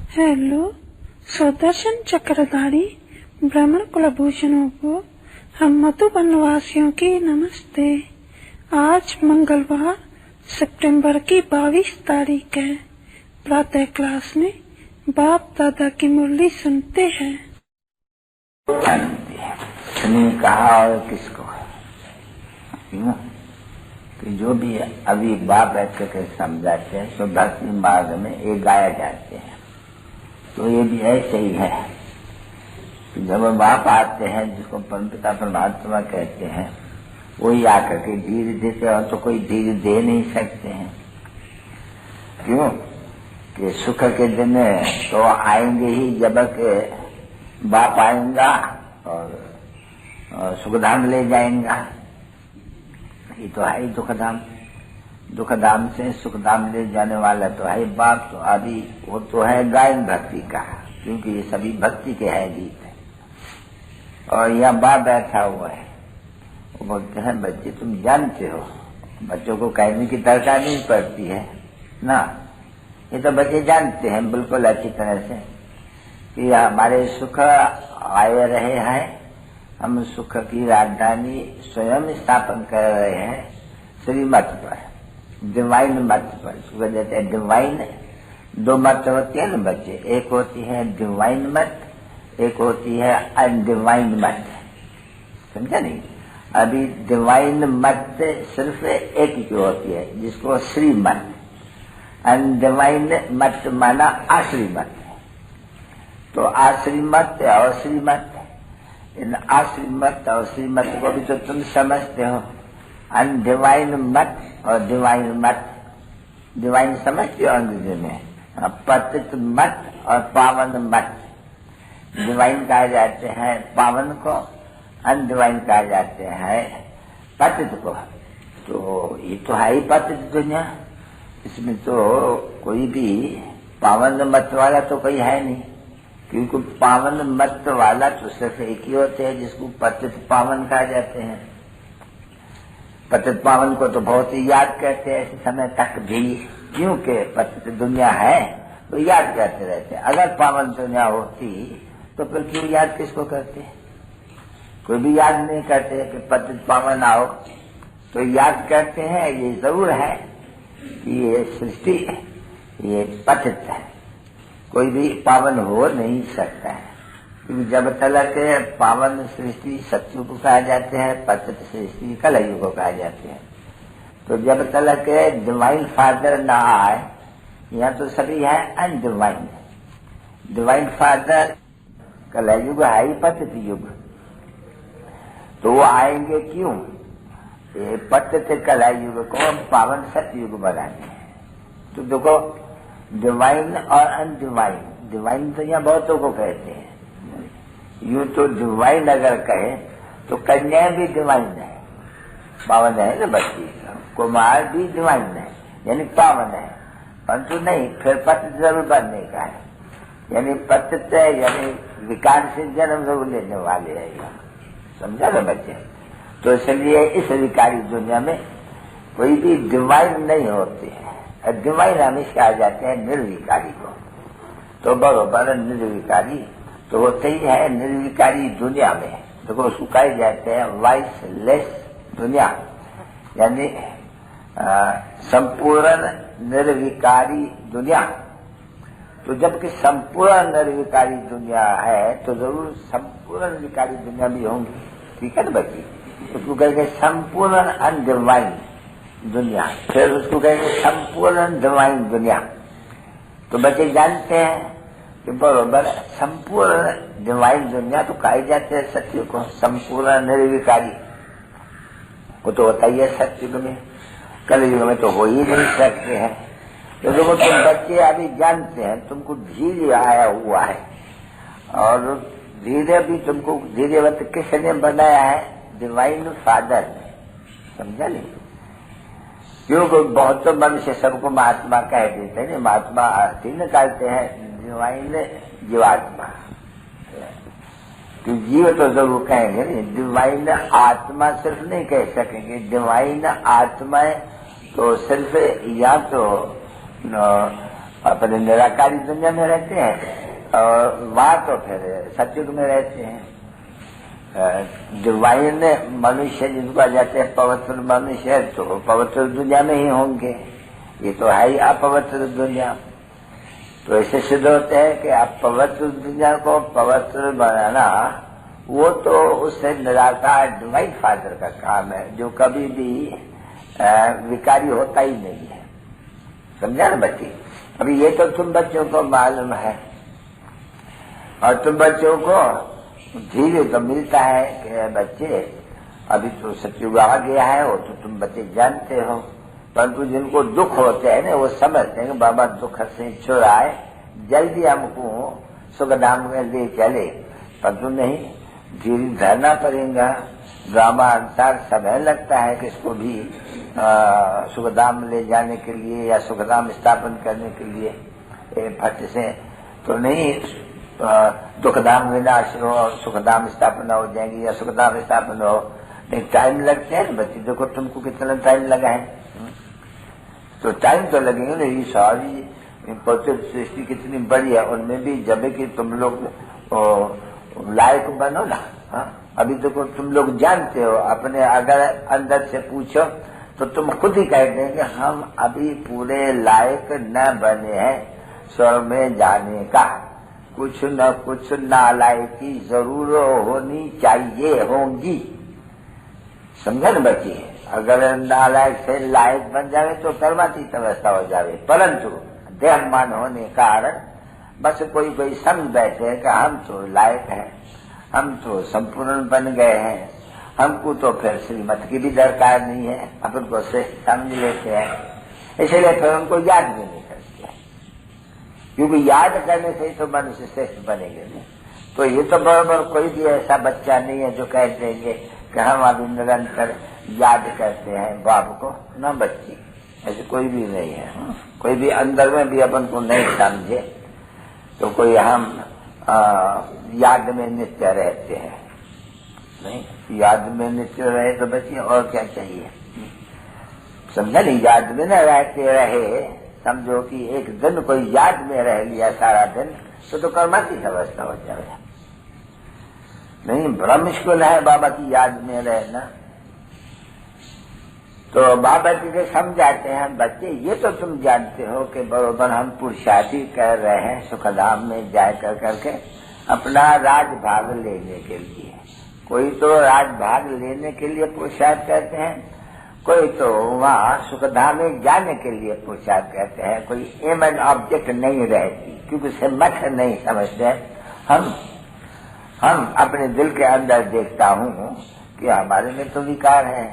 Hello Sudarshan चक्रधारी ब्राह्मण कुलभूषणों को हम मधुबन वासियों की नमस्ते। आज मंगलवार सितंबर की 22 तारीख है। प्रातः क्लास में बाप दादा की मुरली सुनते हैं। कहा और किसको कि जो भी अभी बाप बैठ कर समझाते हैं तो भक्ति मार्ग में ये गाया जाते हैं। तो ये भी ऐसे ही है कि जब बाप आते हैं जिसको परमपिता परमात्मा कहते हैं वही आकर के धीरे देते हैं, और तो कोई धीरे दे नहीं सकते हैं। क्यों कि सुख के दिन तो आएंगे ही जब बाप आएगा और सुखधाम ले जाएगा। ये तो है ही दुखधाम, दुखधाम से सुखधाम ले जाने वाला तो है बाप। तो अभी वो तो है गायन भक्ति का, क्योंकि ये सभी भक्ति के है गीत है। और यहाँ बाप बैठा हुआ है, वो बोलते हैं बच्चे तुम जानते हो, बच्चों को कहने की दरकार नहीं पड़ती है ना। ये तो बच्चे जानते हैं बिल्कुल अच्छी तरह से कि हमारे सुख आए रहे हैं, हम सुख की राजधानी स्वयं स्थापन कर रहे हैं श्रीमत पर, डिवाइन मत पर। सुबह देते हैं डिवाइन, दो मत होती है ना बच्चे, एक होती है डिवाइन मत, एक होती है अनडिवाइन मत। समझा नहीं? अभी डिवाइन मत सिर्फ एक ही होती है जिसको श्रीमत, अनडिवाइन मत माना आश्रीमत। तो आश्रीमत और श्रीमत, इन आश्रीमत और श्रीमत को भी तो तुम समझते हो। अनडिवाइन मत और डिवाइन मत, डिवाइन समझते हो अंग्रेजी में, पतित मत और पावन मत। डिवाइन कहा जाते हैं पावन को, अनडिवाइन कहा जाते हैं पतित को। तो ये तो है ही पतित दुनिया, इसमें तो कोई भी पावन मत वाला तो कोई है नहीं, क्योंकि पावन मत वाला तो सिर्फ एक ही होते हैं जिसको पतित पावन कहा जाते हैं। पतित पावन को तो बहुत ही याद करते हैं इस समय तक भी, क्योंकि पतित दुनिया है तो याद करते रहते हैं। अगर पावन दुनिया होती तो फिर क्यों याद किसको करते? कोई भी याद नहीं करते कि पतित पावन आओ, तो याद करते हैं। ये जरूर है कि ये सृष्टि ये पतित है, कोई भी पावन हो नहीं सकता है, क्योंकि जब तक पावन सृष्टि सत्युग को कहा जाते हैं, पतित सृष्टि कलयुग को कहा जाते हैं। तो जब तक डिवाइन फादर ना आए, यहाँ तो सभी है अनडिवाइन। डिवाइन फादर कलयुग है ही पतित युग, तो वो आएंगे क्यों? ये पतित कलयुग को हम पावन सतयुग बनाएंगे। तो देखो डिवाइन और अनडिवाइन, डिवाइन तो यहाँ बहुतों को कहते हैं। यूं तो डिवाइन अगर कहे तो कन्या भी डिवाइन है, पावन है ना बच्ची, कुमार भी डिवाइन है यानी पावन है, परंतु नहीं फिर पतित जरूर बनने का है, यानी पतित यानी विकार से जन्म जरूर लेने वाले है। समझा ना बच्चे? तो इसलिए इस विकारी दुनिया में कोई भी डिवाइन नहीं होते हैं। डिवाइन हमेशा कहा जाते हैं निर्विकारी को, तो बरोबर निर्विकारी तो होते ही है निर्विकारी दुनिया में। देखो उसको कहे जाते हैं वाइसलेस दुनिया, यानी संपूर्ण निर्विकारी दुनिया। तो जबकि संपूर्ण निर्विकारी दुनिया है तो जरूर संपूर्ण विकारी दुनिया भी होंगी। ठीक है ना बच्ची? उसको कहेंगे संपूर्ण अनडिवाइन दुनिया, फिर उसको कहेंगे संपूर्ण डिवाइन दुनिया। तो बच्चे जानते हैं कि बरोबर संपूर्ण डिवाइन दुनिया तो कहे जाते हैं सत्य को, संपूर्ण निर्विकारी वो तो होता ही है सत्युग में, कलयुग में तो हो ही नहीं सकते हैं। तो देखो तुम बच्चे अभी जानते हैं, तुमको धीरे आया हुआ है, और धीरे भी तुमको धीरेवत किसने बनाया है? डिवाइन फादर ने। समझा नहीं? क्योंकि बहुत तो मनुष्य सबको महात्मा कह देते हैं, महात्मा अर्थी निकालते हैं डिवाइन जीवात्मा। तो जीव तो जरूर कहेंगे, डिवाइन आत्मा सिर्फ नहीं कह सकेंगे। डिवाइन आत्मा तो सिर्फ या तो अपने निराकारी दुनिया में रहते हैं और वहां तो फिर सतयुग में रहते हैं। डिवाइन मनुष्य जिनको आ जाते हैं पवित्र मनुष्य, तो पवित्र दुनिया में ही होंगे। ये तो है ही अपवित्र दुनिया। तो ऐसे सिद्ध होते हैं कि आप पवित्र दुनिया को पवित्र बनाना, वो तो उससे निराकार डिवाइन फादर का काम है, जो कभी भी विकारी होता ही नहीं है। समझा ना बच्ची? अभी ये तो तुम बच्चों को मालूम है, और तुम बच्चों को धीरे तो मिलता है कि बच्चे अभी तो सतयुग आ गया है, वो तो तुम बच्चे जानते हो। परंतु जिनको दुख होते हैं ना, वो समझते हैं कि बाबा दुख से छुड़ाए, जल्दी हमको सुखधाम में ले चले। परंतु नहीं, धीरे धरना पड़ेगा। ड्रामा अनुसार समय लगता है किसको भी सुखधाम ले जाने के लिए या सुखधाम स्थापन करने के लिए। फट से तो नहीं दुखधाम विनाश हो और सुखधाम स्थापना हो जाएगी या सुखधाम स्थापना हो, नहीं टाइम लगते हैं बच्चे। देखो तुमको कितना टाइम लगा है, तो टाइम तो लगेगा ना। ये सारी सृष्टि कितनी बड़ी है, उनमें भी जब कि तुम लोग लायक बनो ना। अभी देखो तुम लोग जानते हो, अपने अगर अंदर से पूछो तो तुम खुद ही कह देंगे हम अभी पूरे लायक न बने हैं स्वर्ग में जाने का। कुछ न कुछ नालायकी जरूर होनी चाहिए होंगी। समझे न बच्ची? अगर नालायक से लायक बन जावे तो कर्मातीत अवस्था हो जावे। परंतु देहमान होने कारण बस कोई कोई समझ बैठे कि हम तो लायक हैं, हम तो संपूर्ण बन गए हैं, हमको तो फिर श्रीमत की भी दरकार नहीं है, अपन को श्रेष्ठ समझ लेते हैं। इसलिए फिर उनको याद भी नहीं करते हैं, क्योंकि याद करने से ही तो मनुष्य श्रेष्ठ बनेंगे नहीं। तो ये तो बराबर कोई भी ऐसा बच्चा नहीं है जो कह देंगे कि हम अभी निरंतर याद करते हैं बाप को। ना बच्ची, ऐसे कोई भी नहीं है। कोई भी अंदर में भी अपन को नहीं समझे तो कोई हम याद में नित्य रहते हैं। नहीं, याद में नित्य रहे तो बच्चे और क्या चाहिए? समझा नहीं? याद में न रहते रहे, समझो कि एक दिन कोई याद में रह लिया सारा दिन तो कर्मातीत अवस्था हो जाए। नहीं, बड़ा मुश्किल है बाबा की याद में रहना। तो बाबा जी के समझाते हैं बच्चे ये तो तुम जानते हो कि बरोबर हम पुरुषार्थी कर रहे हैं सुखधाम में जाए करके अपना राजभाग लेने के लिए। कोई तो राजभाग लेने के लिए पुरुषार्थ करते हैं, कोई तो वहाँ सुखधाम में जाने के लिए पुरुषार्थ करते हैं। कोई एम एंड ऑब्जेक्ट नहीं रहती, क्योंकि उसे मत नहीं समझते। हम अपने दिल के अंदर देखता हूँ कि हमारे में तो विकार है,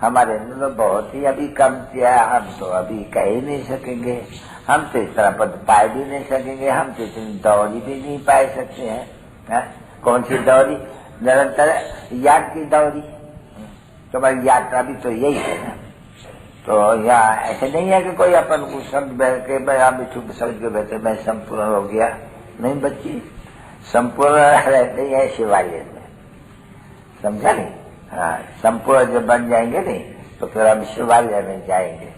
हमारे में तो बहुत ही अभी कम किया, हम तो अभी कह ही नहीं सकेंगे, हम तो इस तरह पद पाए भी नहीं सकेंगे, हम तो इतनी दौड़ी भी नहीं पाए सकते हैं। कौन सी दौड़ी? निरंतर याद की दौड़ी। तुम्हारी यात्रा भी तो यही है ना। तो यहाँ ऐसे नहीं है कि कोई अपन को समझ बैठ के मैं हम चुप समझ के बैठे मैं संपूर्ण हो गया। नहीं बच्ची, संपूर्ण रहते हैं शिवालय में। समझा नहीं? हाँ, संपूर्ण जब बन जाएंगे नहीं तो फिर हम शिवालय में जाएंगे।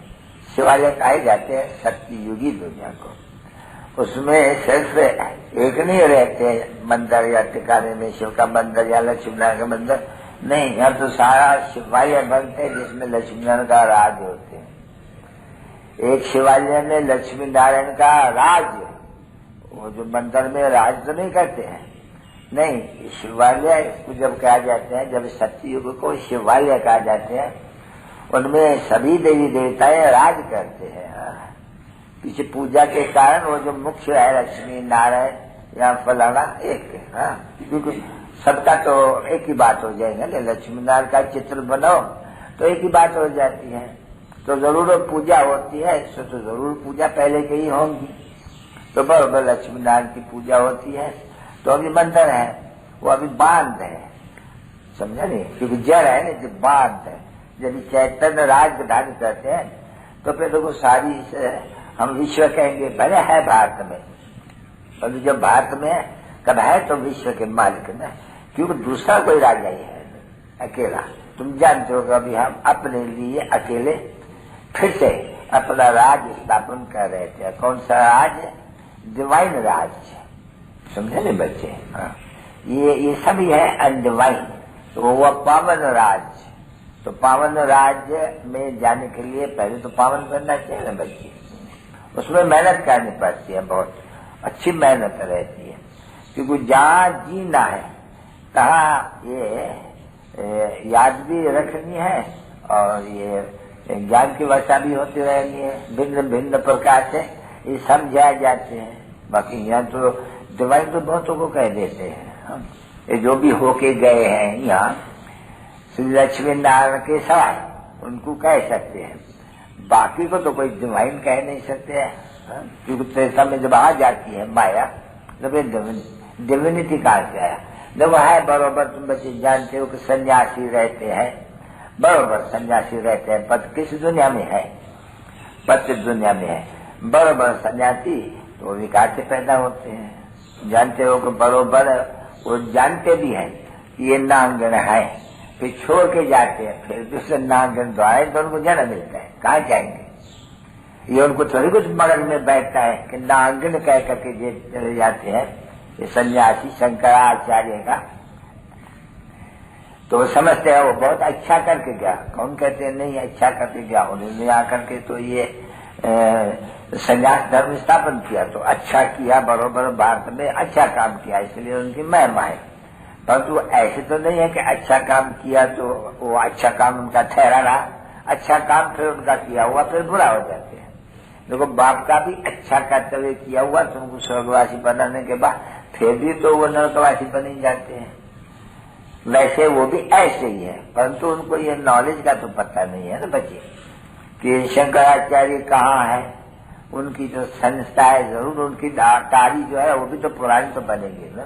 शिवालय कहे जाते हैं सत्ययुगी दुनिया को। उसमें सिर्फ एक नहीं रहते मंदिर या ठिकाने में, शिव का मंदिर या लक्ष्मी नारायण का मंदिर नहीं, यहाँ तो सारा शिवालय बनते हैं जिसमें लक्ष्मी नारायण का राज होते हैं। एक शिवालय में लक्ष्मी नारायण का राज, वो जो मंदिर में राज तो नहीं करते हैं, नहीं, शिवालय को जब कहा जाते हैं, जब सत्ययुग को शिवालय कहा जाते हैं, उनमें सभी देवी देवताएं राज करते हैं। पीछे पूजा के कारण वो जो मुख्य है लक्ष्मी नारायण या फलाना एक है, क्योंकि सबका तो एक ही बात हो जाएगा ना। लक्ष्मी नारायण का चित्र बनाओ तो एक ही बात हो जाती है, तो जरूर पूजा होती है, तो जरूर पूजा पहले की ही होंगी। तो बराबर लक्ष्मी नारायण की पूजा होती है। तो अभी मंदिर है, वो अभी बांध है, समझा नहीं? क्योंकि जड़ है ना, जब बांध है, जब चैतन्य राज धारण करते हैं तो फिर देखो सारी हम विश्व कहेंगे, भले है भारत में, पर जब भारत में कब है तो विश्व के मालिक में, क्योंकि दूसरा कोई राजा ही है अकेला। तुम जानते हो अभी हम अपने लिए अकेले फिर से अपना राज स्थापन कर रहे थे। कौन सा राज? डिवाइन राज, समझे ना बच्चे? हाँ, ये सब है अनडिवाइन। तो वो पावन राज, तो पावन राज्य में जाने के लिए पहले तो पावन बनना चाहिए ना बच्चे। उसमें मेहनत करनी पड़ती है, बहुत अच्छी मेहनत रहती है, क्योंकि जहाँ जीना है तहाँ ये याद भी रखनी है और ये ज्ञान की वर्षा भी होती रहेगी है। भिन्न भिन्न प्रकार से ये समझाए जाते हैं। बाकी यहाँ तो डिवाइन तो बहुतों को कह देते हैं, ये जो भी होके गए हैं यहाँ श्री लक्ष्मी नारायण के सवाय उनको कह सकते हैं, बाकी को तो कोई डिवाइन कह नहीं सकते हैं। क्योंकि त्रेता में जब आ जाती है माया, जब डिविनिटी कहाँ से आया? जब है बरोबर, तुम बच्चे जानते हो कि सन्यासी रहते हैं, बरोबर सन्यासी रहते हैं। पद किस दुनिया में है? पद दुनिया में है। बरोबर सन्यासी तो विकार से पैदा होते हैं। जानते हो कि बरोबर वो जानते भी हैं कि ये नांगन है, फिर छोड़ के जाते हैं, फिर दूसरे नांगन द्वारा तो उनको जन्म मिलता है। कहाँ जाएंगे? ये उनको थोड़ी कुछ मगज में बैठता है कि नांगन कह करके चले जाते हैं। ये सन्यासी शंकराचार्य का तो वो समझते हैं वो बहुत अच्छा करके गया। कौन कहते हैं नहीं अच्छा करके गया? उन्होंने आकर के तो ये संन्यास धर्म स्थापन किया, तो अच्छा किया, बरोबर भारत में अच्छा काम किया, इसलिए उनकी महिमा है। परंतु ऐसे तो नहीं है कि अच्छा काम किया तो वो अच्छा काम उनका ठहरा रहा, अच्छा काम फिर उनका किया हुआ फिर बुरा हो जाते हैं। देखो बाप का भी अच्छा कर्तव्य किया हुआ तुमको स्वर्गवासी बनाने के बाद फिर भी तो वो नरकवासी बन ही जाते हैं। वैसे वो भी ऐसे ही है, परंतु उनको ये नॉलेज का तो पता नहीं है ना बच्चे कि शंकराचार्य कहाँ है। उनकी जो संस्था है जरूर उनकी तारी जो है वो भी तो पुरानी तो बनेगी ना।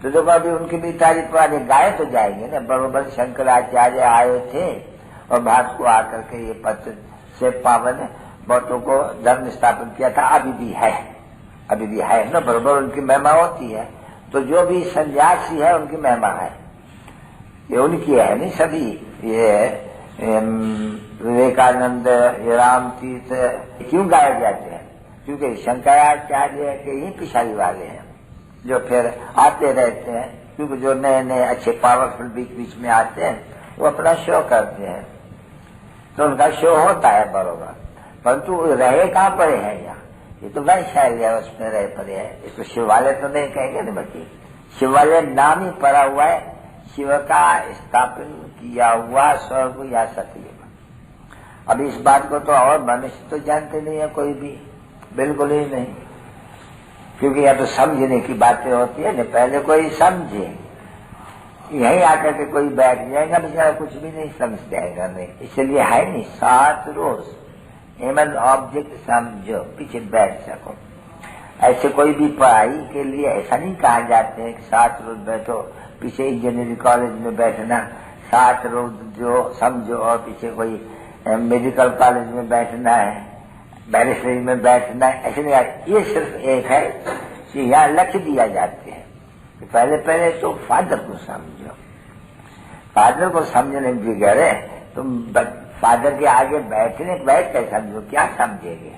तो देखो अभी उनकी भी तारी पुरानी गाये तो जाएंगे ना। बरोबर शंकराचार्य आए थे और भारत को आकर के ये पत्र से पावन बहुतों को धर्म स्थापन किया था। अभी भी है ना, बरोबर उनकी महिमा होती है। तो जो भी सन्यासी है उनकी महिमा है, ये उनकी है नहीं सभी। ये विवेकानंद, राम तीर्थ क्यों गाए जाते हैं? क्योंकि शंकराचार्य के ही पिछाड़ी वाले हैं जो फिर आते रहते हैं। क्योंकि जो नए नए अच्छे पावरफुल बीच बीच में आते हैं वो अपना शो करते हैं, तो उनका शो होता है बरोबर। परंतु रहे कहाँ पर है? यहाँ ये तो वैशाल्य उसमें रहे पड़े है। इसको शिवालय तो नहीं कहेंगे ना बच्चे, शिवालय नाम ही पड़ा हुआ है, शिव का स्थापन किया हुआ स्वर्ग या सतयुग। अब इस बात को तो और मनुष्य तो जानते नहीं है कोई भी, बिल्कुल ही नहीं। क्योंकि या तो समझने की बातें होती है ना, पहले कोई समझे, यहीं आकर के कोई बैठ जाएगा बेचारा कुछ भी नहीं समझ जाएगा नहीं। इसलिए है नहीं 7 रोज एमन ऑब्जेक्ट समझो, पीछे बैठ सको। ऐसे कोई भी पढ़ाई के लिए ऐसा नहीं कहा जाते हैं कि 7 रोज बैठो, पीछे इंजीनियरिंग कॉलेज में बैठना 7 रोज जो समझो, और पीछे कोई मेडिकल कॉलेज में बैठना है, बैरिस्ट्री में बैठना है, ऐसे नहीं। ये सिर्फ एक है कि यहाँ लक्ष्य दिया जाते हैं कि पहले तो फादर को समझो। फादर को समझने बिगड़े तुम फादर के आगे बैठ कर समझो, क्या समझेंगे?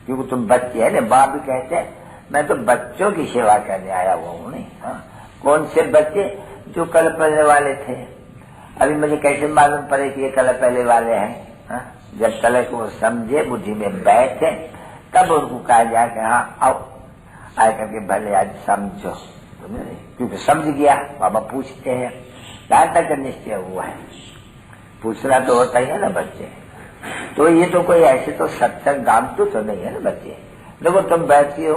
क्योंकि तुम बच्चे है ना। बाप भी कहते हैं मैं तो बच्चों की सेवा करने आया हुआ हूँ। नहीं कौन से बच्चे? जो कल पहले वाले थे। अभी मुझे कैसे मालूम पड़े कि ये कल पहले वाले हैं? जब कल को समझे, बुद्धि में बैठे, तब उनको कहा जाए कि हाँ आओ, आए करके भले आज समझो। क्योंकि समझ गया, बाबा पूछते हैं कहाँ तक निश्चय हुआ है, पूछना तो होता ही है ना बच्चे। तो ये तो कोई ऐसे तो सत्संग गामतू तो नहीं है ना बच्चे। देखो तुम बैठती हो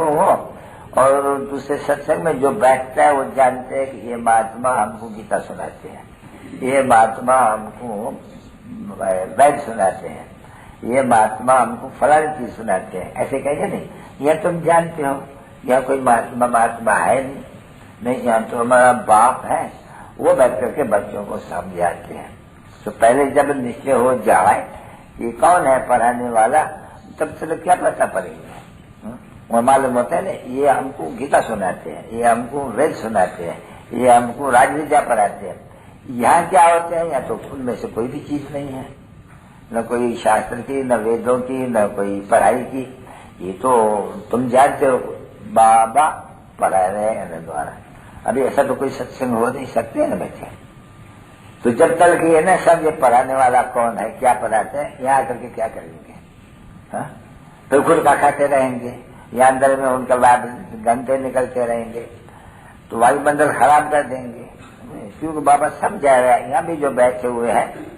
और दूसरे सत्संग में जो बैठता है वो जानते हैं कि ये महात्मा हमको गीता सुनाते हैं, ये महात्मा हमको वैद सुनाते हैं, ये महात्मा हमको फलानी चीज सुनाते हैं, ऐसे कहेंगे नहीं। यह तुम जानते हो यह कोई महात्मा है नहीं, यहाँ तो हमारा बाप है, वो बैठ करके बच्चों को समझाते हैं। तो पहले जब निश्चय हो जाए ये कौन है पढ़ाने वाला, तब चलो क्या पता पड़ेगा। वो मालूम होता है ना, ये हमको गीता सुनाते हैं, ये हमको वेद सुनाते हैं, ये हमको राजविद्या पढ़ाते हैं। यहाँ क्या होते हैं? या तो उनमें से कोई भी चीज नहीं है। न कोई शास्त्र की, न वेदों की, न कोई पढ़ाई की। ये तो तुम जानते हो, बाबा पढ़ा रहे हैं द्वारा। अभी ऐसा तो कोई सत्संग हो नहीं सकते है ना बच्चे। तो जब तक ये ना सब ये पढ़ाने वाला कौन है, क्या पढ़ाते हैं, यहाँ आकर के क्या करेंगे? हाँ, तो खुद का खाते रहेंगे, या अंदर में उनका गंदे निकलते रहेंगे, तो वायुमंडल खराब कर देंगे। क्योंकि बाबा सब जा रहा है। यहाँ भी जो बैठे हुए हैं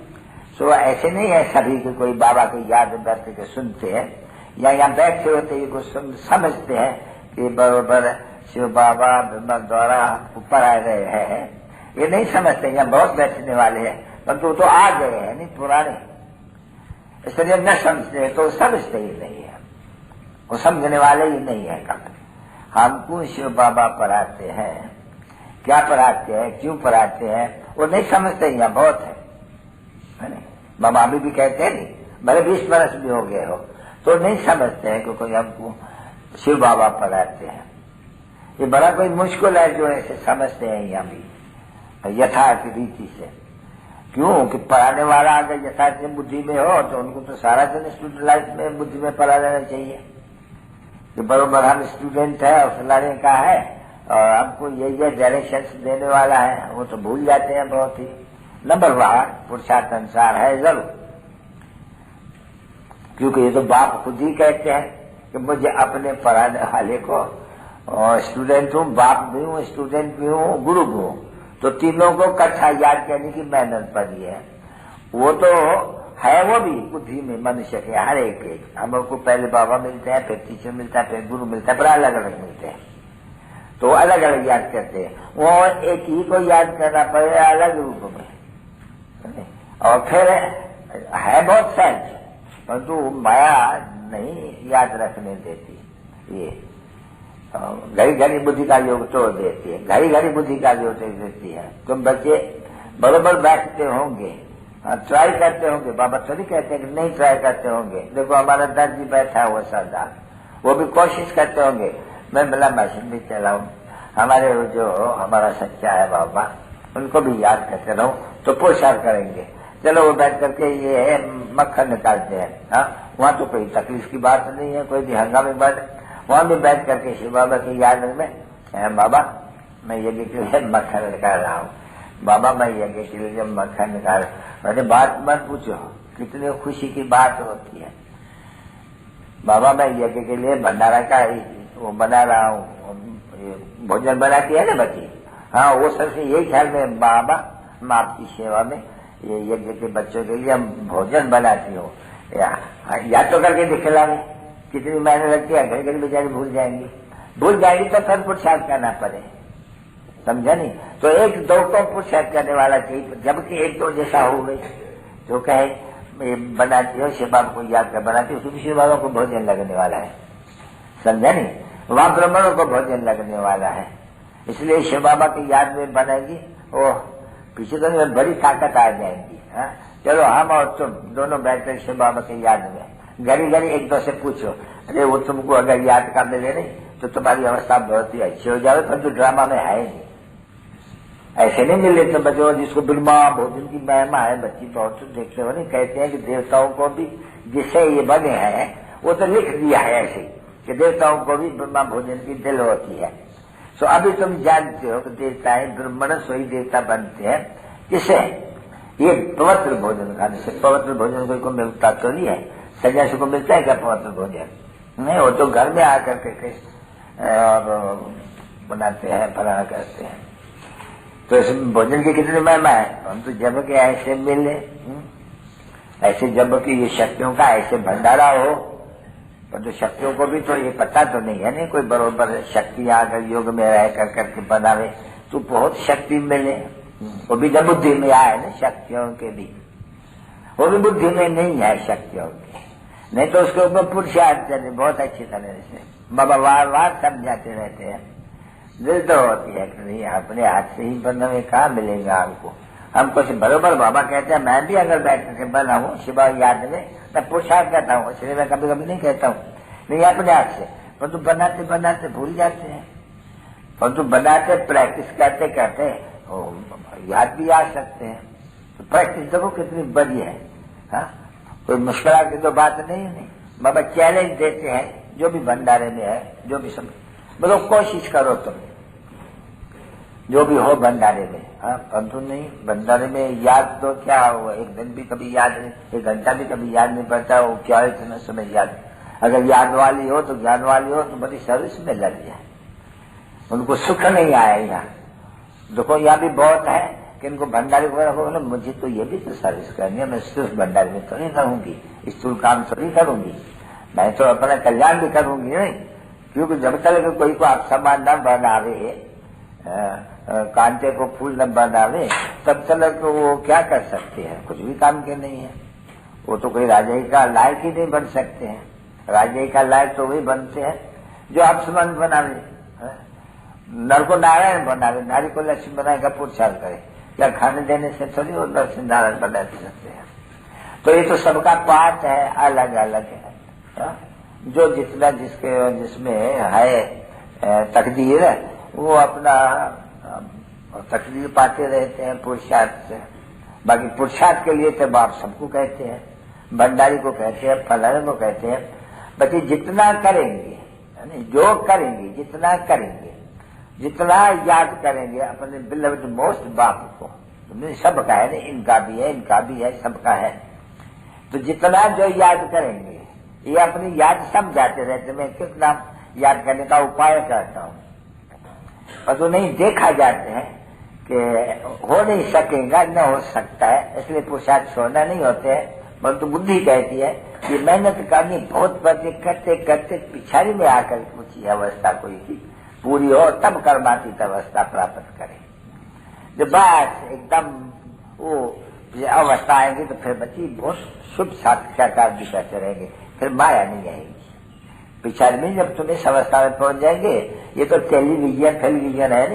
सो ऐसे नहीं है सभी को कोई बाबा की याद बैठ के सुनते हैं, या यहाँ बैठे होते ही कुछ समझते हैं कि बरोबर शिव बाबा ब्रह्मा द्वारा ऊपर आ रहे हैं, ये नहीं समझते। यहाँ बहुत बैठने वाले हैं, परंतु तो आ गए हैं नहीं पुराने, इसलिए न समझते, तो समझते ही नहीं है, वो समझने वाले ही नहीं है। कब हमको शिव बाबा पढ़ाते हैं, क्या पढ़ाते हैं, क्यों पढ़ाते हैं, वो नहीं समझते। यहाँ बहुत है नहीं? बाबा अभी भी कहते हैं नहीं, भले 20 वर्ष भी हो गए हो, तो नहीं समझते हैं क्योंकि हमको शिव बाबा पढ़ाते हैं। ये बड़ा कोई मुश्किल है जो ऐसे समझते हैं यहाँ भी यथार्थ रीति से। क्यों कि पढ़ाने वाला अगर यथार्थ बुद्धि में हो तो उनको तो सारा दिन स्टूडेंट लाइफ में बुद्धि में पढ़ा लेना चाहिए कि बरोबर हम स्टूडेंट है और फलाने का है और हमको ये डायरेक्शन देने वाला है, वो तो भूल जाते हैं बहुत ही। नंबर 1 पुरुषार्थ अनुसार है जरूर, क्योंकि ये तो बाप खुद ही कहते हैं कि मुझे अपने पढ़ाने वाले को, और स्टूडेंट हूँ, बाप भी हूँ, स्टूडेंट भी हूँ, गुरु भी हूँ, तो तीनों को कथा याद करने की मेहनत पड़ी है। वो तो है, वो भी बुद्धि में मनुष्य के हर एक हमको पहले बाबा मिलते हैं, फिर टीचर मिलता है, फिर गुरु मिलता है, पर अलग अलग मिलते हैं, तो अलग अलग याद करते हैं। वो एक ही को याद करना पड़ेगा अलग रूप में, और फिर है बहुत सहज, परंतु माया नहीं याद रखने देती। ये घड़ी घड़ी बुद्धि का योग तोड़ देती है, घड़ी घड़ी बुद्धि का योग तोड़ देती है। तुम बच्चे बरोबर बैठते होंगे, ट्राई करते होंगे, बाबा थोड़ी कहते हैं कि नहीं ट्राई करते होंगे। देखो हमारा दर्जी बैठा हुआ सरदार, वो भी कोशिश करते होंगे, मैं भला मशीन भी चलाऊं, हमारे जो हमारा सच्चा है बाबा उनको भी याद करते रहूं, तो पुरुषार्थ करेंगे। चलो वो बैठ करके ये मक्खन निकालते हैं, हाँ, वहाँ तो कोई तकलीफ की बात नहीं है, कोई भी हंगामी बात, वहाँ भी बैठ करके शिव बाबा की याद में, बाबा मैं यज्ञ के लिए मक्खन निकाल रहा हूँ, बाबा मैं यज्ञ के लिए मक्खन निकाल रहा हूँ। अरे बात मत पूछो, कितनी खुशी की बात होती है। बाबा मैं यज्ञ के लिए भंडारा का वो बना रहा हूँ, भोजन बनाती है ना बच्ची, हाँ, वो सबसे यही ख्याल में, बाबा मैं आपकी सेवा में ये यज्ञ के बच्चों के लिए हम भोजन बनाती हूँ, याद तो करके दिखलावे। कितनी मेहनत लगती है, घड़ी घड़ी बेचारी भूल जाएंगी तो फिर पुरुषार्थ करना पड़े, समझा नहीं? तो एक दो को पुरुषार्थ करने वाला चाहिए, जबकि एक दो जैसा हो गई तो कहे बनाती हो शिव बाबा को याद कर बनाती हो, तो शिव बाबा को भोजन लगने वाला है, समझा नहीं? वहां ब्राह्मणों को भोजन लगने वाला है, इसलिए शिव बाबा की याद में बनेगी, वो पीछे तो में बड़ी ताकत आ जाएगी। हाँ, चलो हम और तुम दोनों बैठकर शिव बाबा की याद में घड़ी घड़ी एक दो से पूछो, अरे वो तुमको अगर याद कर मिले नहीं तो तुम्हारी अवस्था बहुत ही अच्छी हो जाए, पर तो ड्रामा में है नहीं, ऐसे नहीं मिले तो बच्चों जिसको ब्रह्मा भोजन की महिमा है, बच्ची बहुत देखते हो नहीं, कहते हैं कि देवताओं को भी जिससे ये बने हैं वो तो लिख दिया है ऐसे कि देवताओं को भी ब्रह्मा भोजन की दिल होती है। तो अभी तुम जानते हो कि देवताएं ब्रह्मण सोई देवता बनते हैं, किसे? ये पवित्र भोजन खाने से। पवित्र भोजन कोई को मिलता तो नहीं है, सन्यासी को मिलता है क्या पवित्र भोजन? नहीं, वो तो घर में आकर के और बनाते हैं, फलाना करते हैं। तो इस भोजन की कितनी महिमा है, हम तो जब के ऐसे मिले, ऐसे जब की ये शक्तियों का ऐसे भंडारा हो, पर तो शक्तियों को भी तो ये पता तो नहीं है, नहीं कोई बरोबर शक्ति अगर योग में रह कर करके बनावे तो बहुत शक्ति मिले, वो भी जब बुद्धि में आए ना शक्तियों के भी, वो भी बुद्धि में नहीं है शक्तियों के, नहीं तो उसके ऊपर पुरुषार्थ करने बहुत अच्छी तरह से बाबा बार बार समझाते रहते हैं। दिल तो होती है कि नहीं अपने हाथ से ही बनना में कहाँ मिलेगा हमको से बरोबर बाबा कहते हैं, मैं भी अगर बैठ करके बना हूँ शिवा याद में, मैं पुरुषार्थ करता हूँ, इसलिए मैं कभी कभी नहीं कहता हूँ नहीं अपने हाथ से, परंतु बनाते बनाते भूल जाते हैं, परंतु बनाते प्रैक्टिस करते करते याद भी आ सकते हैं। तो प्रैक्टिस देखो कितनी बड़ी है, हाँ? कोई मुश्किल की तो बात नहीं। बाबा चैलेंज देते हैं, जो भी भंडारे में है, जो भी सब बोलो कोशिश करो तुम, जो भी हो भंडारे में। हाँ, परंतु नहीं, भंडारे में याद तो क्या हो, एक दिन भी कभी याद नहीं, एक घंटा भी कभी याद नहीं पड़ता, वो क्या इतना समय याद। अगर याद वाली हो तो ज्ञान वाली हो तो बड़ी सर्विस में लग जाए। उनको सुख नहीं आया यहाँ। देखो यहाँ भी बहुत है कि इनको भंडारे को रखो, मुझे तो ये भी तो सर्विस करनी है, मैं सिर्फ भंडारे में तो नहीं करूंगी, स्थूल काम तो नहीं करूंगी, मैं तो अपना कल्याण भी करूंगी नहीं। क्योंकि जब तक कोई को आप सम्मान न बनावे, कांटे को फूल न बनावे, तब तक तो वो क्या कर सकते हैं, कुछ भी काम के नहीं है। वो तो कोई राजा का लायक ही नहीं बन सकते हैं। राजा का लायक तो वही बनते हैं जो आप सम्मान बनावे। नर को नारायण बनावे, नारी को लक्ष्मी बनाएगा, पुरुषार्थ करे, क्या खाने देने से थोड़ी वो लक्ष्मी नारायण बना सकते हैं। तो ये तो सबका पाठ है, अलग अलग है। जो जितना जिसमें है तकदीर, वो अपना तकदीर पाते रहते हैं पुरुषार्थ से। बाकी पुरुषार्थ के लिए तो बाप सबको कहते हैं, भंडारी को कहते हैं, फलाने को कहते हैं। बाकी जितना करेंगे, जो करेंगे, जितना करेंगे, जितना याद करेंगे अपने बिलवड मोस्ट बाप को, सबका है ना, इनका भी है, इनका भी है, सबका है। तो जितना जो याद करेंगे, ये अपनी याद सब जाते रहते। मैं कितना याद करने का उपाय करता हूँ, पर तो नहीं देखा जाते हैं कि हो नहीं सकेगा, न हो सकता है, इसलिए पुरुषार्थ छोड़ना नहीं होते हैं। परंतु बुद्धि कहती है कि मेहनत करनी बहुत पड़ती, करते करते पिछाड़ी में आकर कुछ अवस्था कोई की पूरी हो, तब कर्मातीत अवस्था प्राप्त करे। जब बस एकदम वो अवस्था आएगी तो फिर बच्ची बहुत शुभ साक्षात्कार भी करते रहेंगे, फिर माया नहीं आएगी। पिछाड़ी में जब तुम इस अवस्था में पहुंच जाएंगे, ये तो टेलीविजन है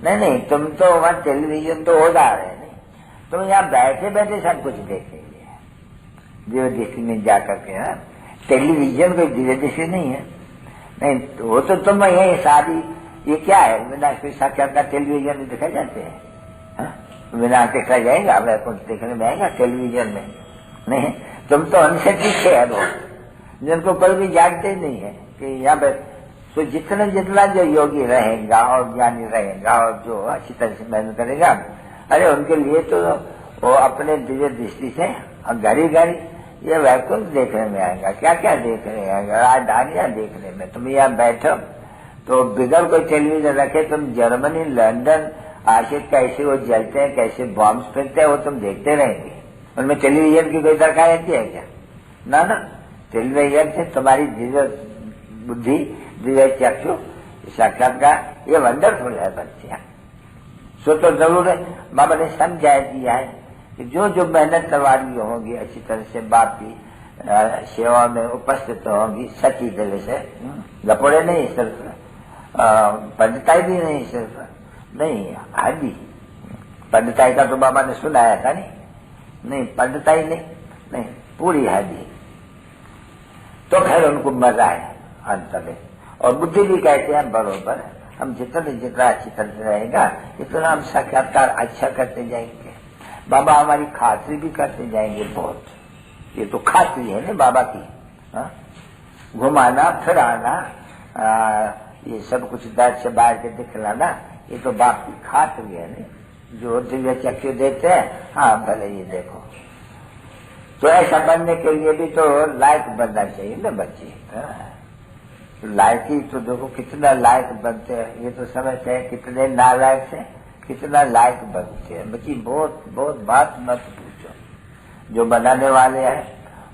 नहीं, तुम तो वहां टेलीविजन तो हो जा रहे नहीं, तुम यहाँ बैठे बैठे सब कुछ देखेंगे दिव्य दृष्टि में जाकर के। टेलीविजन कोई दिव्य दृष्टि नहीं है, नहीं तो वो तो तुम यही शादी, ये क्या है, बिना साक्षात्कार टेलीविजन में दिखाए जाते हैं। बिना देखा जाएगा, कुछ देखने में आएगा टेलीविजन में नहीं। तुम तो हमसे पीछे है लोग, जिनको कोई भी जानते नहीं है कि यहाँ पर तो जितना जो योगी रहेगा और ज्ञानी रहेगा और जो अच्छी तरह से मेहनत करेगा, अरे उनके लिए तो वो अपने दिव्य दृष्टि से घड़ी घड़ी ये वैकुंठ देखने में आएगा। क्या क्या देखने आएगा, राजधानियां देखने में। तुम यहाँ बैठो तो बिगड़ कोई टेलीविजन रखे, तुम जर्मनी, लंदन आखिर कैसे वो जलते हैं, कैसे बॉम्ब फेंकते हैं, वो तुम देखते रहेंगे। उनमें टेलीविजन की कोई दरकार रहती है क्या? ना, टेलीविजन से तुम्हारी दिव्य बुद्धि, दिव्य चक्षु, साक्षात्कार, ये वंडरफुल है बच्चे। सो तो जरूर है, बाबा ने समझा दिया है कि जो जो मेहनत करवानी होगी अच्छी तरह से, बाप की सेवा में उपस्थित होगी सच्ची दिल से, लपोड़े नहीं सिर्फ, पंडिताई भी नहीं सिर्फ, नहीं हादी पंडिताई का तो बाबा ने सुनाया था नहीं पंडिताई नहीं, पूरी हादी, तो खैर उनको मजा है अंत में। और बुद्धि भी कहते हैं बरोबर, हम जितना अच्छी तरह से रहेगा इतना हम साक्षात्कार अच्छा करते जाएंगे। बाबा हमारी खातरी भी करते जाएंगे बहुत। ये तो खातरी है ना बाबा की, घुमाना फिराना, ये सब कुछ दर्द से बाहर के दिखलाना, ये तो बाप की खातरी है ना। जो दिव्य चक्षु देते हैं, हाँ भले ये देखो। तो ऐसा बनने के लिए भी तो लायक बनना चाहिए ना बच्चे। लायकी तो देखो कितना लायक बनते हैं, ये तो समझते हैं कितने नालायक से कितना लायक बनते हैं। बच्ची बहुत बहुत बात मत पूछो। जो बनाने वाले हैं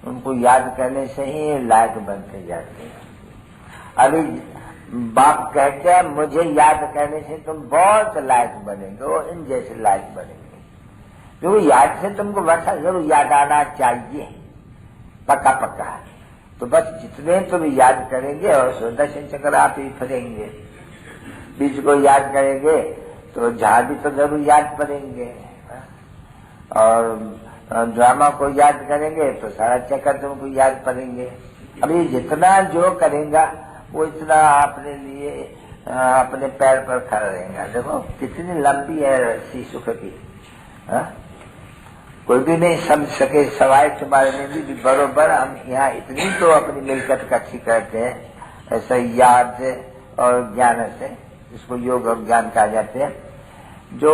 उनको याद करने से ही लायक बनते जाते हैं। अभी बाप कहते हैं मुझे याद करने से तुम बहुत लायक बनेंगे, वो इन जैसे लायक बनेंगे। क्योंकि याद से तुमको वैसा जरूर याद आना चाहिए, पक्का पक्का। तो बस जितने तुम याद करेंगे और सुदर्शन चक्र आप ही फिरेंगे। बीज को याद करेंगे तो जहां भी तो जरूर याद पड़ेंगे, और ड्रामा को याद करेंगे तो सारा चक्कर तुमको याद पड़ेंगे। अभी जितना जो करेगा वो इतना अपने लिए अपने पैर पर खड़ा रहेगा। देखो कितनी लंबी है रस्सी सुख की, कोई भी नहीं समझ सके सवाए तुम्हारे में भी बरोबर हम यहाँ इतनी तो अपनी मिलकत इकट्ठी करते हैं, ऐसा याद और ज्ञान से, इसको योग और ज्ञान कहा जाते हैं, जो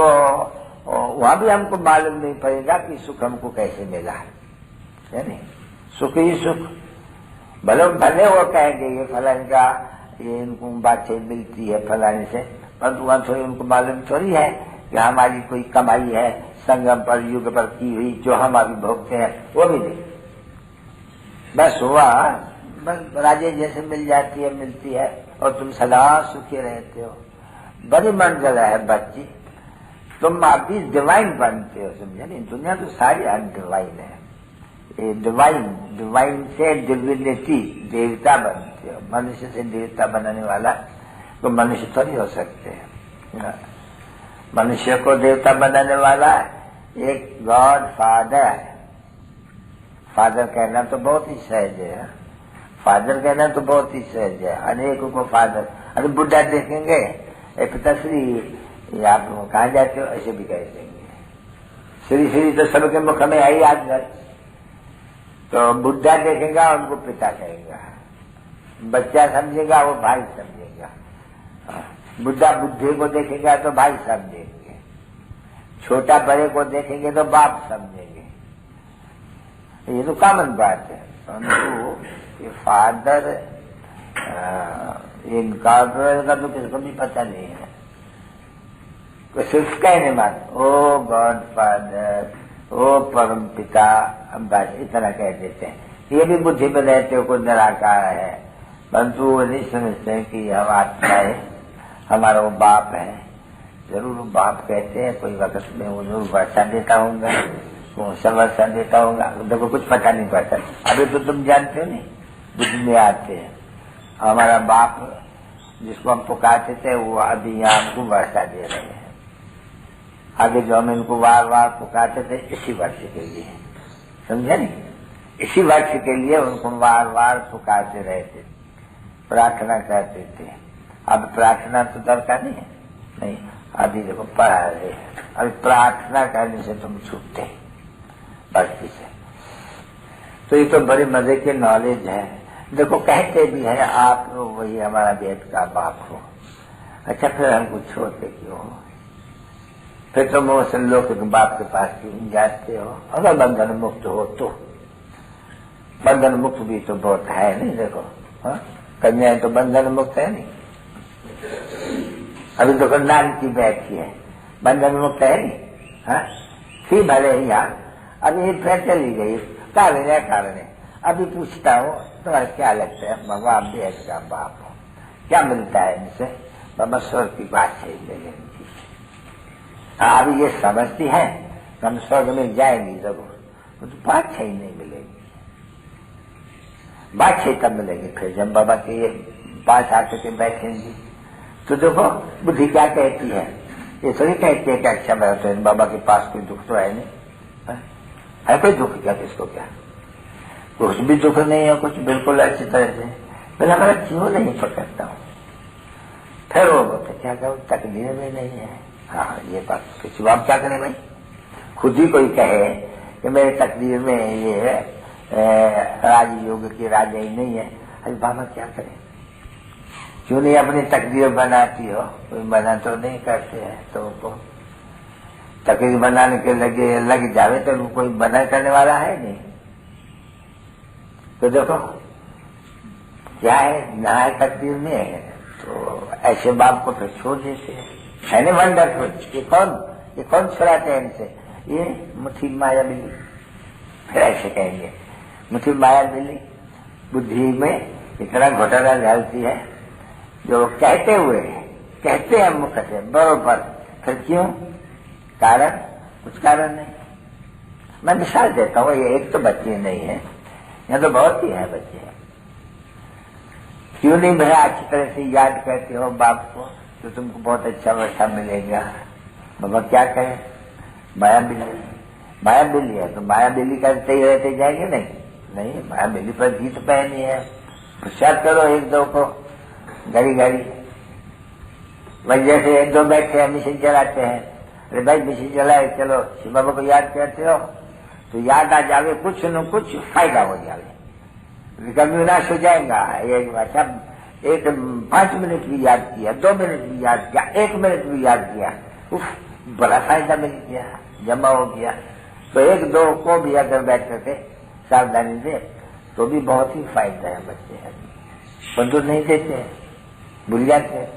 वहां भी हमको मालूम नहीं पड़ेगा कि सुख हमको कैसे मिला है नहीं। सुख ही सुख, भले भले वो कहेंगे ये फलाने का, ये इनको बातें मिलती है फलाने से, परंतु वहां थोड़ी उनको मालूम थोड़ी है कि हमारी कोई कमाई है संगम पर युग पर की हुई, जो हम अभी भोगते हैं वो भी नहीं। बस हुआ, बस राजे जैसे मिल जाती है, मिलती है, और तुम सदा सुखी रहते हो। बड़ी मंजिल है बच्ची, तुम अभी डिवाइन बनते हो, समझे नहीं। दुनिया तो सारी अनडिवाइन है, ये डिवाइन से डिविनिटी, देवता बनते हो। मनुष्य से देवता बनाने वाला तो मनुष्य थोड़ी हो सकते हैं। मनुष्य को देवता बनाने वाला एक गॉड फादर है। फादर कहना तो बहुत ही सहज है, फादर कहना तो बहुत ही सहज है, अनेकों को फादर। अरे बुढ़ा देखेंगे, एक पिताश्री आप कहाँ जाते हो, ऐसे भी कह देंगे। श्री श्री तो सबके मुख में आई आज गए, तो बुढ़ा देखेगा उनको पिता कहेगा, बच्चा समझेगा वो भाई समझेगा, बुढ़ा बुद्धे को देखेगा तो भाई समझेंगे, छोटा बड़े को देखेंगे तो बाप समझेंगे। ये तो कॉमन बात है। परंतु ये फादर इनकॉर्पोरेट का तो किसको भी पता नहीं है, तो सिर्फ कहने मात्र ओ गॉड फादर, ओ परम पिता, बस इतना कह देते हैं। ये भी बुद्धि में रहते हो कोई निराकार है, परंतु वो नहीं समझते कि हम आत्मा है, हमारा वो बाप है। जरूर वो बाप कहते हैं, कोई वक्त में वो जरूर वर्षा देता होगा, वो वर्षा देता होगा, देखो कुछ पता नहीं पड़ता। अभी तो तुम जानते हो नहीं, बुद्धि में आते हैं। हमारा बाप जिसको हम पुकारते थे वो अभी यहाँ हमको वर्षा दे रहे हैं। आगे जो हम इनको बार बार पुकारते थे इसी वर्ष के लिए, समझे नहीं, इसी वर्ष के लिए उनको बार बार पुकारते रहते, प्रार्थना करते थे। अब प्रार्थना तो दरकार नहीं है, नहीं अभी देखो पढ़ा रहे, अभी प्रार्थना करने से तुम छूटते भक्ति से। तो ये तो बड़े मजे के नॉलेज है। देखो कहते भी है आप वही हमारा वेद का बाप हो, अच्छा फिर हमको छोड़ते क्यों हो, फिर तुम उस लोग के बाप के पास क्यों जाते हो। अगर बंधन मुक्त हो तो, बंधन मुक्त भी तो बहुत है नहीं। देखो कन्याएं तो बंधन मुक्त है नहीं, अभी तो नान की बैठी है, बंधन मुक्त है नहीं। हाँ थी भले ही यहाँ, अभी फिर चली गई, कारण है कारण है। अभी पूछता हूँ तुम्हारा क्या लगता है, भगवान वेद का बाप हो, क्या मिलता है इनसे। बाबा स्वर्ग की बात है इनकी। हाँ अभी ये समझती है हम स्वर्ग में जाएंगी जरूर, तो बात ही नहीं मिलेगी। बात ही तब मिलेगी फिर जब बाबा के पास आके के बैठेंगी। तो देखो बुद्धि क्या कहती है, ये थोड़ी कहती है कि अच्छा मैं तो बाबा के पास कोई दुख तो है नहीं, है कोई दुख क्या, किसको क्या, कुछ भी दुख नहीं है, कुछ बिल्कुल अच्छी तरह से। मैं हमारा क्यों नहीं पकड़ता हूँ, फिर वो बोलते क्या कहूँ तकदीर में नहीं है। हाँ ये बात किसी बाप क्या करें भाई, खुद ही कोई कहे कि मेरे तकदीर में ये राजयोग की राजाई नहीं है, अरे बाबा क्या करें, क्यों नहीं अपनी तकदीर बनाती हो, कोई बना तो नहीं करते हैं। तो तकदीर बनाने के लग जावे तो कोई बना करने वाला है नहीं। तो देखो क्या है, ना है तकदीर में है, तो ऐसे बाप को फिर छोड़ देते हैं। है ना वंडरफुल, ये कौन छुड़ाते हैं इनसे, ये मुट्ठी माया मिली। फिर ऐसे कहेंगे मुट्ठी माया मिली, बुद्धि में इतना घोटाला डालती है, जो कहते हुए कहते हैं मुख से बरोबर, फिर क्यों, कारण कुछ कारण नहीं। मैं मिसाल देता हूँ, ये एक तो बच्चे नहीं है, यहाँ तो बहुत ही है बच्चे। क्यों नहीं भैया अच्छी तरह से याद करते हो बाप को, तो तुमको बहुत अच्छा वर्षा मिलेगा। बाबा क्या कहे, माया बिल्ली, माया बिल्ली है तो माया बिल्ली करते ही रहते जाएंगे, नहीं माया बिल्ली पर जीत पहनी है। पुरुषार्थ करो एक दो को घड़ी घड़ी, भाई जैसे एक दो बैठे हैं मिशन चलाते हैं, अरे भाई मिशन चलाए चलो शिव बाबा को याद करते हो, तो याद आ जावे, कुछ न कुछ फायदा हो जावे, कभी विनाश हो जाएगा। एक 5 मिनट भी याद किया, 2 मिनट भी याद किया, 1 मिनट भी याद किया, बड़ा फायदा मिल गया, जमा हो गया। तो 1-2 को भी अगर बैठ करके सावधानी दे तो भी बहुत ही फायदा है। बच्चे बंदूक नहीं देते, भूल जाते हैं।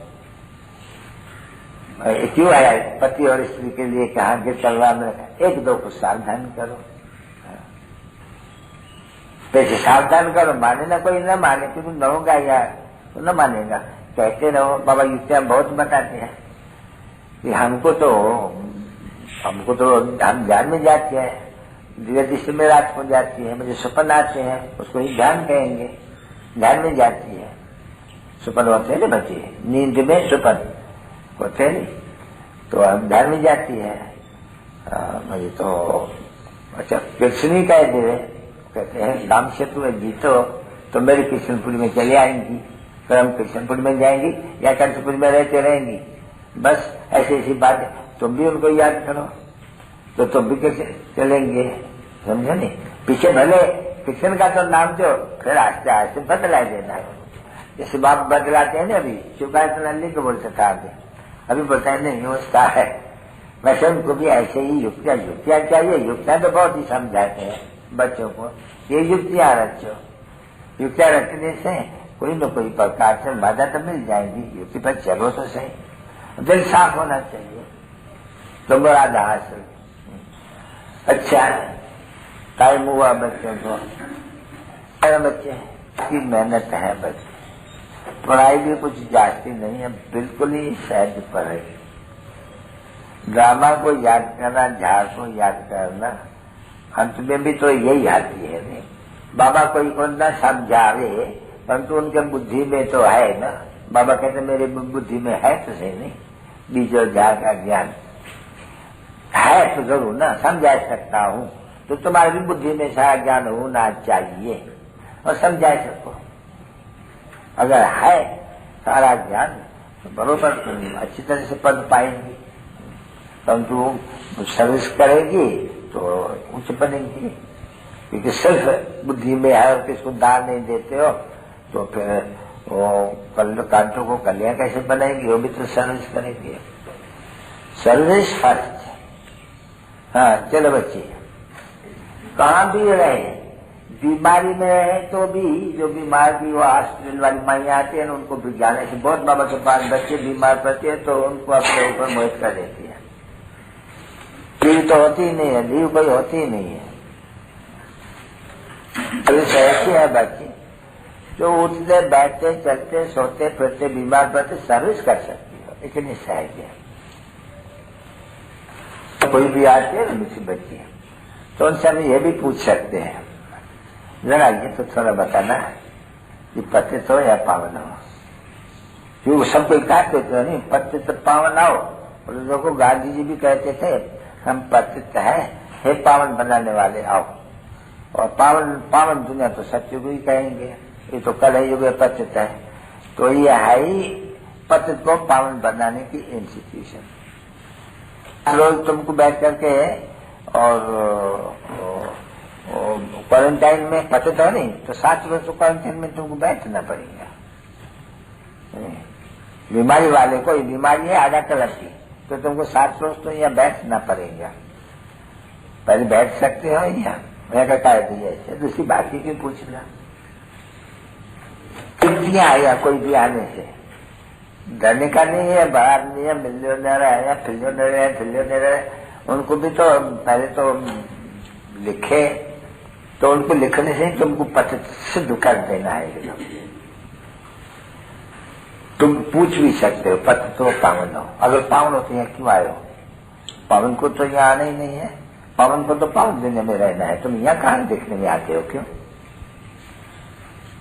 क्यों है पति और स्त्री के लिए कहा कि तलवार में रखा, 1-2 को सावधान करो, पैसे सावधान करो, माने ना कोई, ना माने क्योंकि न होगा यार तो न मानेगा। कहते रहो, बाबा युक्तियां बहुत बताते हैं कि हमको तो हम ध्यान में जाते हैं, धीरे दृष्टि में रात हो जाती है, मुझे सपन आते हैं, उसको ही ध्यान कहेंगे, ध्यान में जाती है। सपन होते हैं ना बच्चे, नींद में सपन होते नहीं, तो अब ध्यान में जाती है। मुझे तो अच्छा कृष्ण कह दे, कहते हैं राम से तुम्हें जीतो तो मेरे कृष्णपुरी में चले आएंगी, फिर हम कृष्णपुरी में जाएंगी या कंसपुरी में रहते रहेंगी। बस ऐसी ऐसी बात, तुम भी उनको याद करो तो तुम भी कैसे चलेंगे, समझे नहीं। पीछे भले कृष्ण का तो नाम जो, फिर आस्ते आस्ते बदला देना है। जैसे बाप बदलाते हैं ना, अभी शिवकायत नहीं को बोलते था, अभी बोलता है नहीं होता है, वैसे उनको भी ऐसे ही युक्तियां चाहिए। युक्तियां तो बहुत ही समझाते हैं बच्चों को, ये युक्तियां रचो, युक्तियां रखने से कोई न कोई प्रकार से मदद मिल जाएगी। युक्ति पर चलो तो सही, दिल साफ होना चाहिए, तो मुराद हासिल। अच्छा टाइम हुआ बच्चों को, बच्चे की मेहनत है, बच्चे पढ़ाई भी कुछ जाती नहीं है, बिल्कुल ही सहज पढ़ाई। ड्रामा को याद करना, झाड़ को याद करना, अंत में भी तो यही आती है। नहीं बाबा कोई को न समझावे, परंतु उनके बुद्धि में तो है ना। बाबा कहते मेरे बुद्धि में है तो सही नहीं, बीज और झाड़ का ज्ञान है तो जरूर ना, समझा सकता हूँ, तो तुम्हारी भी बुद्धि में सारा ज्ञान होना चाहिए और समझा सको। अगर है सारा ज्ञान तो बरोबर अच्छी तरह से पढ़ पाएंगी, परंतु सर्विस करेगी तो उच्च बनेगी। क्योंकि सिर्फ बुद्धि में है और किसको दान नहीं देते हो तो फिर वो कांटों को कलियां कैसे बनाएगी, वो भी तो सर्विस करेगी। Service first. हाँ चलो बच्चे, कहाँ भी रहे, बीमारी में रहे तो भी, जो बीमार भी वो हॉस्पिटल वाली माइयाँ आती है ना, उनको भी जाने से बहुत बाबा के पास बच्चे बीमार पड़ते हैं तो उनको अपने ऊपर मोहित कर देती है। लीव तो होती ही नहीं है, लीव कोई होती ही नहीं है। ऐसे है बच्चे जो उठते बैठते चलते सोते फिरते बीमार पड़ते सर्विस कर सकती हो, इतनी सहज है। तो कोई भी आती है ना मुझसे बच्ची, तो उनसे हम ये भी पूछ सकते हैं, जरा ये तो थोड़ा बताना कि पतित हो या पावन हो। क्यों सबको कहते थे नहीं पतित पावन हो, और लोगों को गांधी जी भी कहते थे हम पतित है, हे पावन बनाने वाले आओ। और पावन दुनिया तो सतयुग ही कहेंगे, ये तो कल युग पतित है, तो ये है ही पतित को पावन बनाने की इंस्टीट्यूशन। रोज तुमको बैठ करके और क्वारंटाइन में पतित है नहीं तो 7 रोज तो क्वारंटाइन में तुमको बैठना पड़ेगा। बीमारी वाले को बीमारी है आधा कलर की, तो तुमको 7 रोज तो यहाँ बैठना पड़ेगा। पहले बैठ सकते हो यहाँ, मैं कहता है ऐसे, दूसरी बात ही क्यों पूछना। कितनी आएगा कोई भी आने से, डरने का नहीं है। बाहर नहीं है, मिलियनर है या फिलियनर है, उनको भी तो पहले तो लिखे, तो उनको लिखने से तुमको पतित सिद्ध कर देना है। तुम पूछ भी सकते हो पतित हो पावन हो, अगर पावन होते हैं क्यों आए हो, पावन को तो यहाँ आना ही नहीं है, पावन को तो पावन दुनिया में रहना है, तुम यहाँ कहाँ देखने में आते हो क्यों।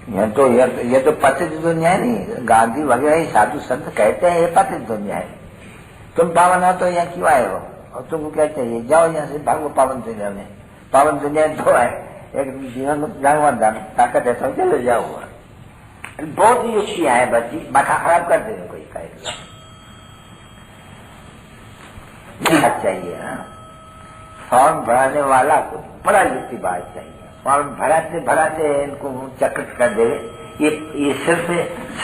ये तो पतित दुनिया है नहीं, गांधी वगैरह ही साधु संत कहते हैं ये पतित दुनिया है। तुम पावन हो तो यहाँ क्यों आए हो, और तुमको क्या चाहिए, जाओ यहाँ से भागो पावन दुनिया में। पावन दुनिया दो है, एक जीवन में जान ताकत है तो चले जाओ। बहुत ही युक्तियां है बच्ची, माथा खराब कर देने कोई कहेगा चाहिए। फॉर्म भराने वाला को बड़ा युक्तिबाज चाहिए। फॉर्म भराते भराते इनको चकित कर दे, ये सिर्फ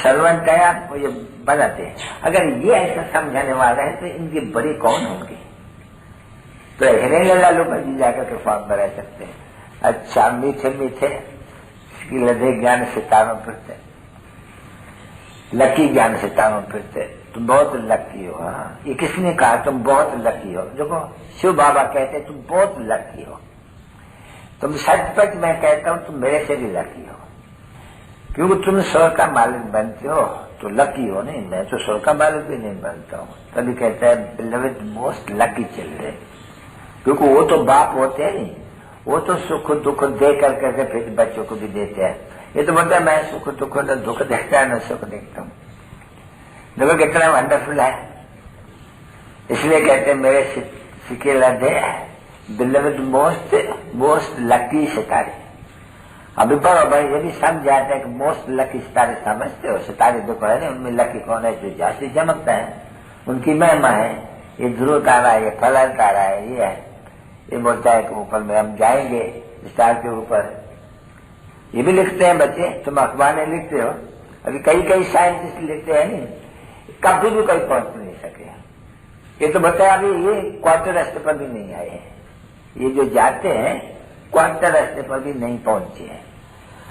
सर्वेंट है, आप ये बनाते हैं। अगर ये ऐसा समझाने वाला है तो इनके बड़े कौन होंगे? तो ऐसे नहीं लालू जी जाकर के फॉर्म भरा सकते हैं। अच्छा, मीठे मीठे इसकी लदे ज्ञान सितारों फिरते, लकी ज्ञान सितारों फिरते, तुम बहुत लकी हो। हाँ, ये किसने कहा तुम बहुत लकी हो? देखो शिव बाबा कहते तुम बहुत लकी हो। तुम सचपच मैं कहता हूं तुम मेरे से भी लकी हो, क्योंकि तुम स्वर्ग का मालिक बनते हो तो लकी हो। नहीं, मैं तो स्वर्ग का मालिक भी नहीं बनता हूँ। तभी कहता है बिलवेड मोस्ट लकी चिल्ड्रन, क्योंकि वो तो बाप होते हैं नहीं, वो तो सुख दुख दे करके फिर बच्चों को भी देते हैं। ये तो बोलता है मैं सुख दुख न दुख देखता है न सुख देखता हूँ। देखो कितना वंडरफुल है। इसलिए कहते हैं मेरे सिक्के लदे बिलवेड मोस्ट लकी सितारे। अभी पढ़ो भाई, ये भी समझ जाते हैं कि मोस्ट लकी सितारे समझते हो? सितारे देखो है ना, उनमें लकी कौन है? जो जास्ती चमकता है, उनकी महिमा है। ये ध्रुव तारा है, ये फलन तारा है, ये है। ये बोलता है कि ऊपर में हम जाएंगे स्टार के ऊपर। ये भी लिखते हैं बच्चे, तुम अखबार में लिखते हो। अभी कई साइंटिस्ट लिखते हैं नहीं, कभी भी कोई पहुंच नहीं सके। ये तो बताया अभी ये क्वार्टर रास्ते पर भी नहीं आए हैं। ये जो जाते हैं क्वार्टर रास्ते पर भी नहीं पहुंचे हैं।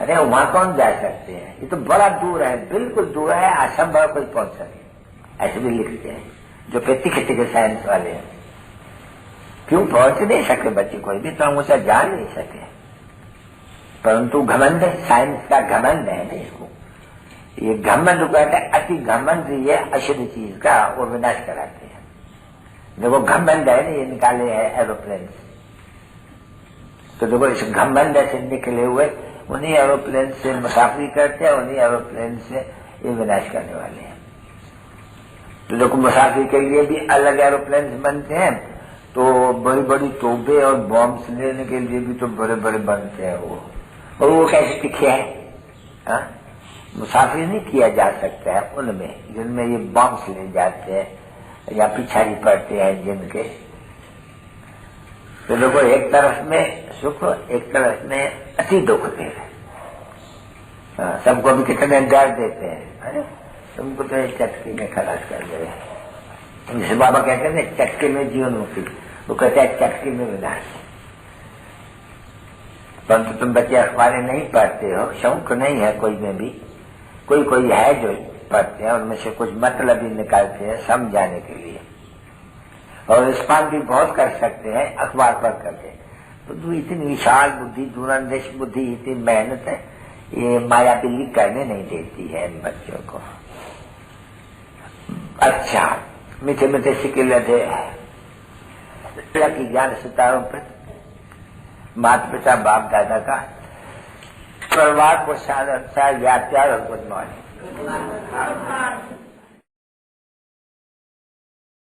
अरे वहां कौन जा सकते हैं? ये तो बड़ा दूर है, बिल्कुल दूर है, असंभव कोई पहुंच सके। ऐसे भी लिखते हैं जो तिखे साइंस वाले हैं। क्यों पहुंच नहीं सके बच्चे? कोई भी तो ऊंचा जा नहीं सके, परंतु घमंड, साइंस का घमंड है ना इसको। ये घमंड कहते हैं, अति घमंड ये अशुद्ध चीज का वो विनाश कराते हैं। देखो घमंड है ना, ये निकाले हैं एरोप्लेन, तो देखो इस घमंड से निकले हुए उन्हीं एरोप्लेन से मुसाफरी करते हैं, उन्हीं एरोप्लेन से ये विनाश करने वाले हैं। तो देखो मुसाफरी के लिए भी अलग एरोप्लेन बनते हैं, तो बड़ी बड़ी तोबे और बॉम्ब्स लेने के लिए भी तो बड़े बड़े बनते हैं वो। और वो कैसे तिखे हैं? मुसाफिर नहीं किया जा सकता है उनमें जिनमें ये बॉम्ब्स ले जाते हैं या पिछाड़ी पड़ते हैं जिनके। तो देखो एक तरफ में सुख, एक तरफ में अति दुख दे रहे। सबको भी कितने डर देते हैं। अरे तुमको तो एक चटकी में खलास कर दे। जैसे बाबा कहते हैं चटके में जीवन मुक्ति, वो कहते हैं चटकी में विनाश। परंतु तुम बच्चे अखबारें नहीं पढ़ते हो, शौक नहीं है कोई में भी। कोई है जो पढ़ते हैं, उनमें से कुछ मतलब ही निकालते हैं समझाने के लिए, और रिस्पॉन्स भी बहुत कर सकते हैं अखबार पढ़ करके। तो इतनी विशाल बुद्धि, दूरंदेश बुद्धि, इतनी मेहनत है, ये माया बिल्ली करने नहीं देती है इन बच्चों को। अच्छा, मीठे मीठे सिक्के लदे की ज्ञान सितारों पर माता पिता बाप दादा का परिवार को साथ अच्छा या प्यार और गुड मॉर्निंग।